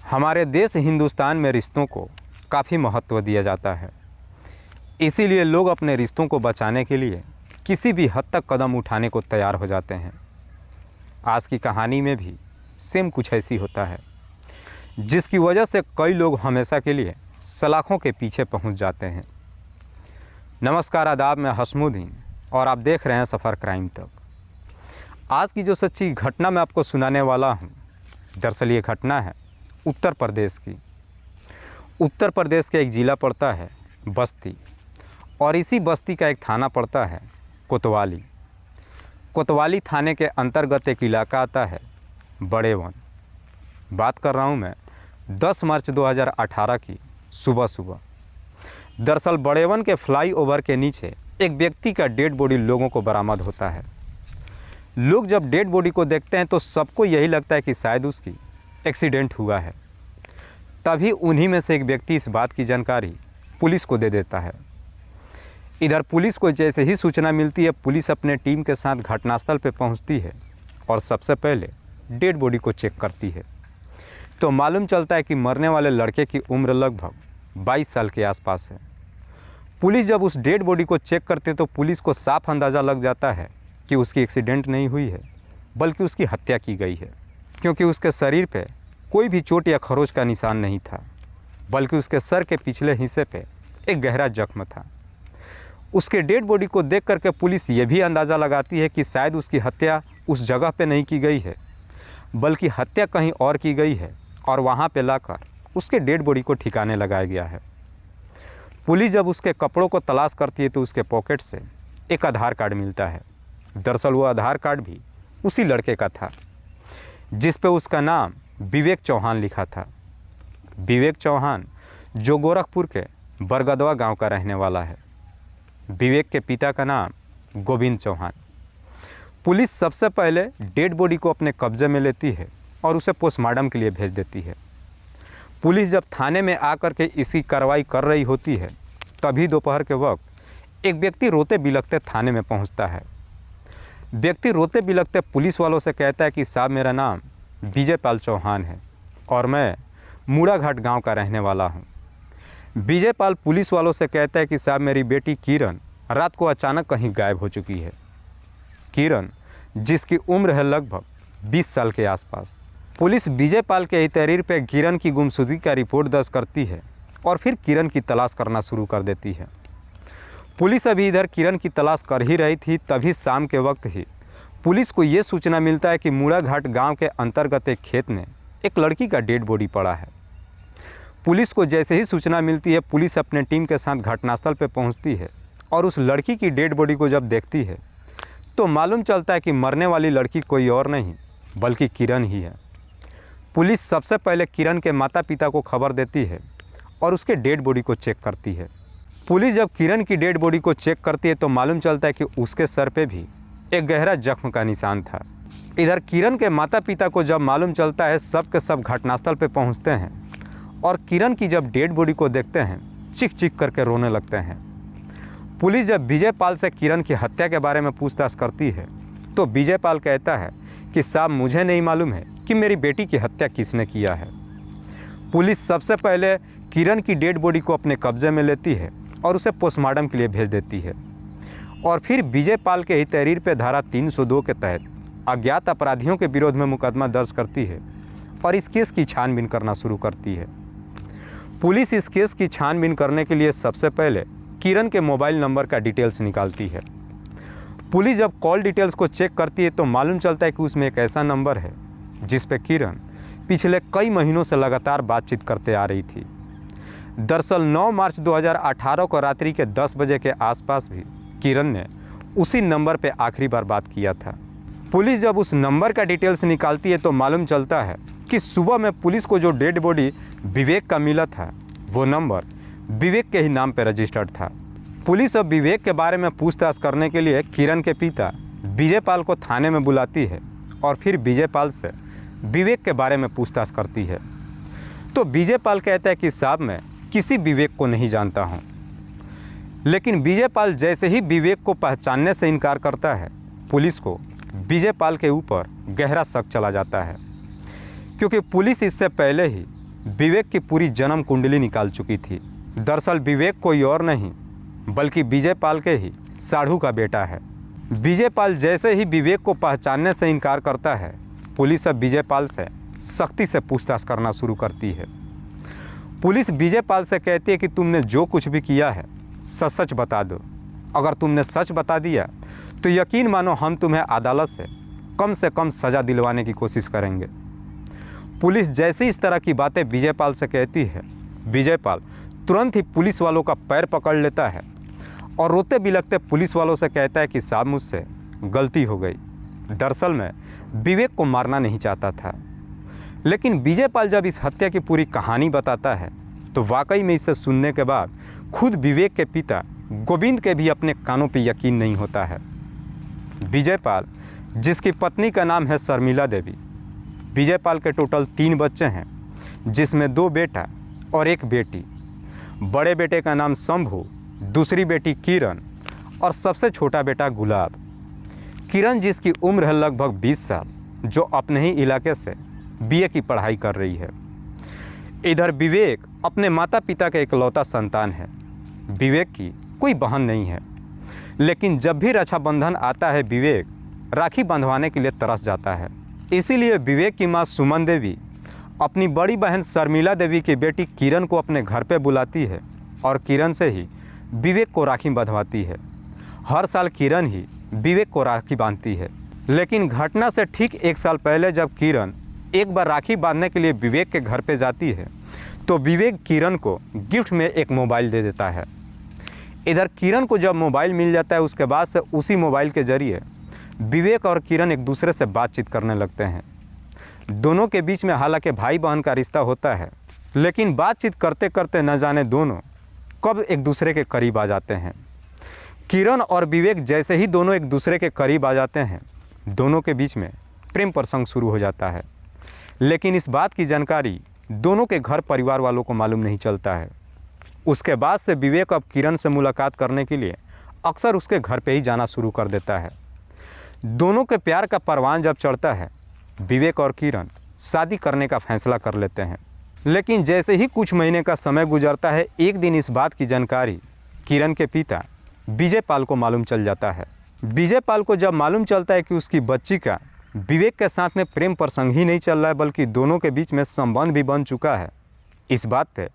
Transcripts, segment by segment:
हमारे देश हिंदुस्तान में रिश्तों को काफ़ी महत्व दिया जाता है। इसीलिए लोग अपने रिश्तों को बचाने के लिए किसी भी हद तक कदम उठाने को तैयार हो जाते हैं। आज की कहानी में भी सेम कुछ ऐसी होता है, जिसकी वजह से कई लोग हमेशा के लिए सलाखों के पीछे पहुंच जाते हैं। नमस्कार, आदाब, मैं हसमुद्दीन और आप देख रहे हैं सफ़र क्राइम तक। आज की जो सच्ची घटना मैं आपको सुनाने वाला हूं, दरअसल ये घटना है उत्तर प्रदेश की। उत्तर प्रदेश का एक ज़िला पड़ता है बस्ती, और इसी बस्ती का एक थाना पड़ता है कोतवाली। कोतवाली थाने के अंतर्गत एक इलाका आता है बड़ेवन। बात कर रहा हूँ मैं 10 मार्च 2018 की सुबह। दरअसल बड़ेवन के फ्लाईओवर के नीचे एक व्यक्ति का डेड बॉडी लोगों को बरामद होता है। लोग जब डेड बॉडी को देखते हैं तो सबको यही लगता है कि शायद उसकी एक्सीडेंट हुआ है। तभी उन्हीं में से एक व्यक्ति इस बात की जानकारी पुलिस को दे देता है। इधर पुलिस को जैसे ही सूचना मिलती है, पुलिस अपने टीम के साथ घटनास्थल पर पहुंचती है और सबसे पहले डेड बॉडी को चेक करती है। तो मालूम चलता है कि मरने वाले लड़के की उम्र लगभग 22 साल के आसपास है। पुलिस जब उस डेड बॉडी को चेक करते तो पुलिस को साफ अंदाज़ा लग जाता है कि उसकी एक्सीडेंट नहीं हुई है, बल्कि उसकी हत्या की गई है। क्योंकि उसके शरीर पे कोई भी चोट या खरोच का निशान नहीं था, बल्कि उसके सर के पिछले हिस्से पे एक गहरा जख्म था। उसके डेड बॉडी को देख करके पुलिस ये भी अंदाज़ा लगाती है कि शायद उसकी हत्या उस जगह पे नहीं की गई है, बल्कि हत्या कहीं और की गई है और वहाँ पे लाकर उसके डेड बॉडी को ठिकाने लगाया गया है। पुलिस जब उसके कपड़ों को तलाश करती है तो उसके पॉकेट से एक आधार कार्ड मिलता है। दरअसल वो आधार कार्ड भी उसी लड़के का था, जिस पे उसका नाम विवेक चौहान लिखा था। विवेक चौहान जो गोरखपुर के बरगदवा गांव का रहने वाला है। विवेक के पिता का नाम गोविंद चौहान। पुलिस सबसे पहले डेड बॉडी को अपने कब्जे में लेती है और उसे पोस्टमार्टम के लिए भेज देती है। पुलिस जब थाने में आकर के इसकी कार्रवाई कर रही होती है, तभी दोपहर के वक्त एक व्यक्ति रोते बिलखते थाने में पहुंचता है। व्यक्ति रोते बिलखते पुलिस वालों से कहता है कि साहब, मेरा नाम विजय पाल चौहान है और मैं मूड़ाघाट गांव का रहने वाला हूं। विजय पाल पुलिस वालों से कहता है कि साहब, मेरी बेटी किरण रात को अचानक कहीं गायब हो चुकी है। किरण, जिसकी उम्र है लगभग 20 साल के आसपास। पुलिस विजय पाल के तहरीर पर किरण की गुमशुदगी का रिपोर्ट दर्ज करती है और फिर किरण की तलाश करना शुरू कर देती है। पुलिस अभी इधर किरण की तलाश कर ही रही थी, तभी शाम के वक्त ही पुलिस को ये सूचना मिलता है कि मूड़ाघाट गांव के अंतर्गत एक खेत में एक लड़की का डेड बॉडी पड़ा है। पुलिस को जैसे ही सूचना मिलती है, पुलिस अपने टीम के साथ घटनास्थल पर पहुंचती है और उस लड़की की डेड बॉडी को जब देखती है तो मालूम चलता है कि मरने वाली लड़की कोई और नहीं बल्कि किरण ही है। पुलिस सबसे पहले किरण के माता पिता को खबर देती है और उसके डेड बॉडी को चेक करती है। पुलिस जब किरण की डेड बॉडी को चेक करती है तो मालूम चलता है कि उसके सर पे भी एक गहरा जख्म का निशान था। इधर किरण के माता पिता को जब मालूम चलता है, सब के सब घटनास्थल पे पहुंचते हैं और किरण की जब डेड बॉडी को देखते हैं, चीख चीख करके रोने लगते हैं। पुलिस जब विजय पाल से किरण की हत्या के बारे में पूछताछ करती है तो विजय पाल कहता है कि साहब, मुझे नहीं मालूम है कि मेरी बेटी की हत्या किसने किया है। पुलिस सबसे पहले किरण की डेड बॉडी को अपने कब्जे में लेती है और उसे पोस्टमार्टम के लिए भेज देती है और फिर विजय पाल के ही तहरीर पर धारा 302 के तहत अज्ञात अपराधियों के विरोध में मुकदमा दर्ज करती है और इस केस की छानबीन करना शुरू करती है। पुलिस इस केस की छानबीन करने के लिए सबसे पहले किरण के मोबाइल नंबर का डिटेल्स निकालती है। पुलिस जब कॉल डिटेल्स को चेक करती है तो मालूम चलता है कि उसमें एक ऐसा नंबर है जिस पे किरण पिछले कई महीनों से लगातार बातचीत करते आ रही थी। दरअसल 9 मार्च 2018 को रात्रि के 10 बजे के आसपास भी किरण ने उसी नंबर पे आखिरी बार बात किया था। पुलिस जब उस नंबर का डिटेल्स निकालती है तो मालूम चलता है कि सुबह में पुलिस को जो डेड बॉडी विवेक का मिला था, वो नंबर विवेक के ही नाम पर रजिस्टर्ड था। पुलिस अब विवेक के बारे में पूछताछ करने के लिए किरण के पिता विजय पाल को थाने में बुलाती है और फिर विजय पाल से विवेक के बारे में पूछताछ करती है। तो विजय पाल कहता है कि साहब, मैं किसी विवेक को नहीं जानता हूं। लेकिन विजय पाल जैसे ही विवेक को पहचानने से इनकार करता है, पुलिस को विजय पाल के ऊपर गहरा शक चला जाता है, क्योंकि पुलिस इससे पहले ही विवेक की पूरी जन्म कुंडली निकाल चुकी थी। दरअसल विवेक कोई और नहीं बल्कि विजय पाल के ही साढ़ू का बेटा है। विजय पाल जैसे ही विवेक को पहचानने से इनकार करता है, पुलिस अब विजय पाल से सख्ती से पूछताछ करना शुरू करती है। पुलिस विजय पाल से कहती है कि तुमने जो कुछ भी किया है सच सच बता दो। अगर तुमने सच बता दिया तो यकीन मानो हम तुम्हें अदालत से कम सज़ा दिलवाने की कोशिश करेंगे। पुलिस जैसे इस तरह की बातें विजय पाल से कहती है, विजय पाल तुरंत ही पुलिस वालों का पैर पकड़ लेता है और रोते बिलखते पुलिस वालों से कहता है कि साहब मुझसे गलती हो गई। दरअसल मैं विवेक को मारना नहीं चाहता था। लेकिन विजय पाल जब इस हत्या की पूरी कहानी बताता है तो वाकई में इसे सुनने के बाद खुद विवेक के पिता गोविंद के भी अपने कानों पर यकीन नहीं होता है। विजय पाल, जिसकी पत्नी का नाम है शर्मिला देवी, विजय पाल के टोटल 3 बच्चे हैं, जिसमें 2 बेटा और 1 बेटी। बड़े बेटे का नाम शंभू, दूसरी बेटी किरण और सबसे छोटा बेटा गुलाब। किरण, जिसकी उम्र है लगभग 20 साल, जो अपने ही इलाके से बीए की पढ़ाई कर रही है। इधर विवेक अपने माता पिता का इकलौता संतान है। विवेक की कोई बहन नहीं है, लेकिन जब भी रक्षाबंधन आता है विवेक राखी बंधवाने के लिए तरस जाता है। इसीलिए विवेक की मां सुमन देवी अपनी बड़ी बहन शर्मिला देवी की बेटी किरण को अपने घर पे बुलाती है और किरण से ही विवेक को राखी बंधवाती है। हर साल किरण ही विवेक को राखी बांधती है। लेकिन घटना से ठीक 1 साल पहले जब किरण एक बार राखी बांधने के लिए विवेक के घर पे जाती है तो विवेक किरण को गिफ्ट में एक मोबाइल दे देता है। इधर किरण को जब मोबाइल मिल जाता है उसके बाद से उसी मोबाइल के ज़रिए विवेक और किरण एक दूसरे से बातचीत करने लगते हैं। दोनों के बीच में हालांकि भाई बहन का रिश्ता होता है, लेकिन बातचीत करते करते न जाने दोनों कब एक दूसरे के करीब आ जाते हैं। किरण और विवेक जैसे ही दोनों एक दूसरे के करीब आ जाते हैं, दोनों के बीच में प्रेम प्रसंग शुरू हो जाता है। लेकिन इस बात की जानकारी दोनों के घर परिवार वालों को मालूम नहीं चलता है। उसके बाद से विवेक अब किरण से मुलाकात करने के लिए अक्सर उसके घर पे ही जाना शुरू कर देता है। दोनों के प्यार का परवान जब चढ़ता है, विवेक और किरण शादी करने का फैसला कर लेते हैं। लेकिन जैसे ही कुछ महीने का समय गुजरता है, एक दिन इस बात की जानकारी किरण के पिता विजय पाल को मालूम चल जाता है। विजय पाल को जब मालूम चलता है कि उसकी बच्ची का विवेक के साथ में प्रेम प्रसंग ही नहीं चल रहा है बल्कि दोनों के बीच में संबंध भी बन चुका है, इस बात पे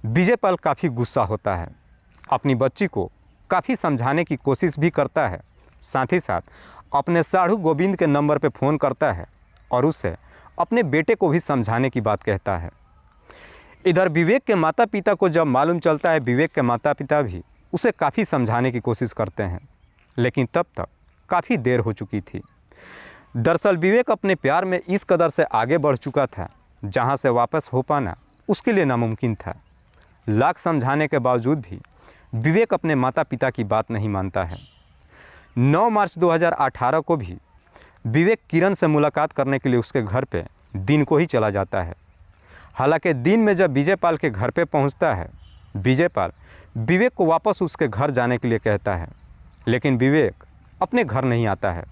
विजय पाल काफ़ी गुस्सा होता है। अपनी बच्ची को काफ़ी समझाने की कोशिश भी करता है, साथ ही साथ अपने साढ़ू गोविंद के नंबर पे फ़ोन करता है और उससे अपने बेटे को भी समझाने की बात कहता है। इधर विवेक के माता पिता को जब मालूम चलता है, विवेक के माता पिता भी उसे काफ़ी समझाने की कोशिश करते हैं, लेकिन तब तक काफ़ी देर हो चुकी थी। दरअसल विवेक अपने प्यार में इस कदर से आगे बढ़ चुका था जहां से वापस हो पाना उसके लिए नामुमकिन था। लाख समझाने के बावजूद भी विवेक अपने माता पिता की बात नहीं मानता है। 9 मार्च 2018 को भी विवेक किरण से मुलाकात करने के लिए उसके घर पे दिन को ही चला जाता है। हालांकि दिन में जब विजय पाल के घर पे पहुंचता है, विजय पाल विवेक को वापस उसके घर जाने के लिए कहता है, लेकिन विवेक अपने घर नहीं आता है।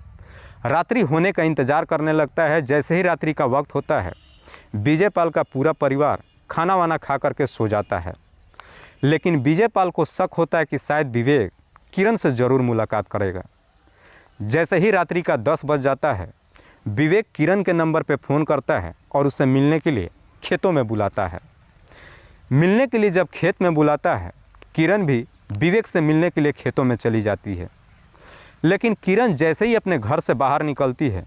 रात्रि होने का इंतज़ार करने लगता है। जैसे ही रात्रि का वक्त होता है, विजय पाल का पूरा परिवार खाना वाना खा करके सो जाता है। लेकिन विजय पाल को शक होता है कि शायद विवेक किरण से ज़रूर मुलाकात करेगा। जैसे ही रात्रि का 10 बज जाता है, विवेक किरण के नंबर पर फ़ोन करता है और उससे मिलने के लिए खेतों में बुलाता है। मिलने के लिए जब खेत में बुलाता है, किरण भी विवेक से मिलने के लिए खेतों में चली जाती है। लेकिन किरण जैसे ही अपने घर से बाहर निकलती है,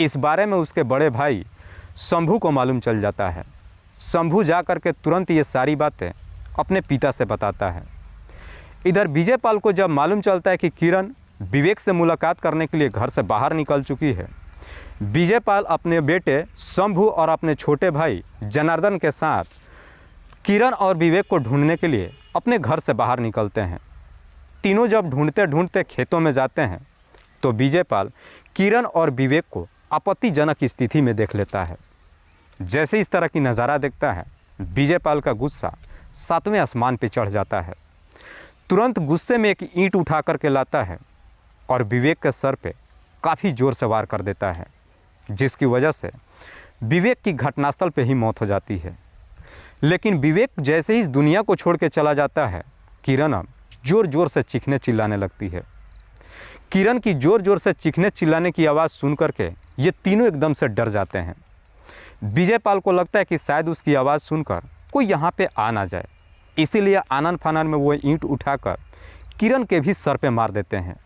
इस बारे में उसके बड़े भाई शंभू को मालूम चल जाता है। शंभू जा कर के तुरंत ये सारी बातें अपने पिता से बताता है। इधर विजय पाल को जब मालूम चलता है कि किरण विवेक से मुलाकात करने के लिए घर से बाहर निकल चुकी है, विजय पाल अपने बेटे शंभू और अपने छोटे भाई जनार्दन के साथ किरण और विवेक को ढूंढने के लिए अपने घर से बाहर निकलते हैं। तीनों जब ढूंढते ढूंढते खेतों में जाते हैं तो विजय पाल किरण और विवेक को आपत्तिजनक स्थिति में देख लेता है। जैसे इस तरह की नज़ारा देखता है, विजय पाल का गुस्सा 7वें आसमान पर चढ़ जाता है। तुरंत गुस्से में एक ईंट उठा करके लाता है और विवेक के सर पे काफ़ी ज़ोर से वार कर देता है, जिसकी वजह से विवेक की घटनास्थल पे ही मौत हो जाती है। लेकिन विवेक जैसे ही इस दुनिया को छोड़ के चला जाता है, किरण अब ज़ोर ज़ोर से चीखने चिल्लाने लगती है। किरण की ज़ोर ज़ोर से चीखने चिल्लाने की आवाज़ सुन करके ये तीनों एकदम से डर जाते हैं। विजयपाल को लगता है कि शायद उसकी आवाज़ सुनकर कोई यहाँ पे आ ना जाए, इसीलिए आनन फानन में वो ईंट उठाकर किरण के भी सर पे मार देते हैं,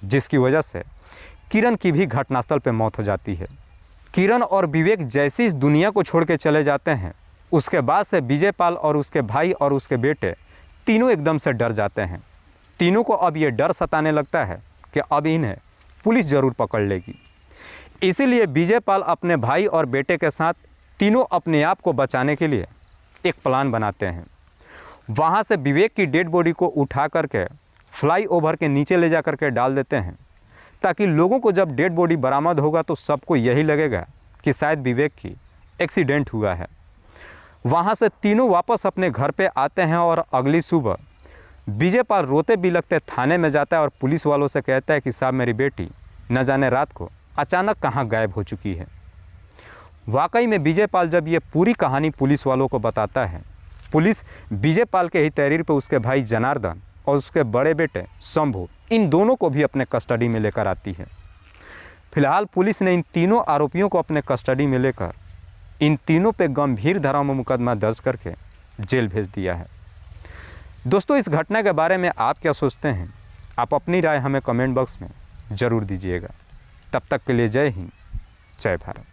जिसकी वजह से किरण की भी घटनास्थल पे मौत हो जाती है। किरण और विवेक जैसे इस दुनिया को छोड़ के चले जाते हैं, उसके बाद से विजयपाल और उसके भाई और उसके बेटे तीनों एकदम से डर जाते हैं। तीनों को अब ये डर सताने लगता है कि अब इन्हें पुलिस ज़रूर पकड़ लेगी। इसीलिए विजयपाल अपने भाई और बेटे के साथ तीनों अपने आप को बचाने के लिए एक प्लान बनाते हैं। वहाँ से विवेक की डेड बॉडी को उठा करके फ्लाईओवर के नीचे ले जा करके डाल देते हैं, ताकि लोगों को जब डेड बॉडी बरामद होगा तो सबको यही लगेगा कि शायद विवेक की एक्सीडेंट हुआ है। वहाँ से तीनों वापस अपने घर पे आते हैं और अगली सुबह विजयपाल रोते बिलखते थाने में जाता है और पुलिस वालों से कहता है कि साहब मेरी बेटी न जाने रात को अचानक कहाँ गायब हो चुकी है। वाकई में विजयपाल जब ये पूरी कहानी पुलिस वालों को बताता है, पुलिस विजयपाल के ही तहरीर पर उसके भाई जनार्दन और उसके बड़े बेटे शंभू, इन दोनों को भी अपने कस्टडी में लेकर आती है। फिलहाल पुलिस ने इन तीनों आरोपियों को अपने कस्टडी में लेकर इन तीनों पे गंभीर धाराओं में मुकदमा दर्ज करके जेल भेज दिया है। दोस्तों, इस घटना के बारे में आप क्या सोचते हैं? आप अपनी राय हमें कमेंट बॉक्स में ज़रूर दीजिएगा। तब तक के लिए जय हिंद, जय भारत।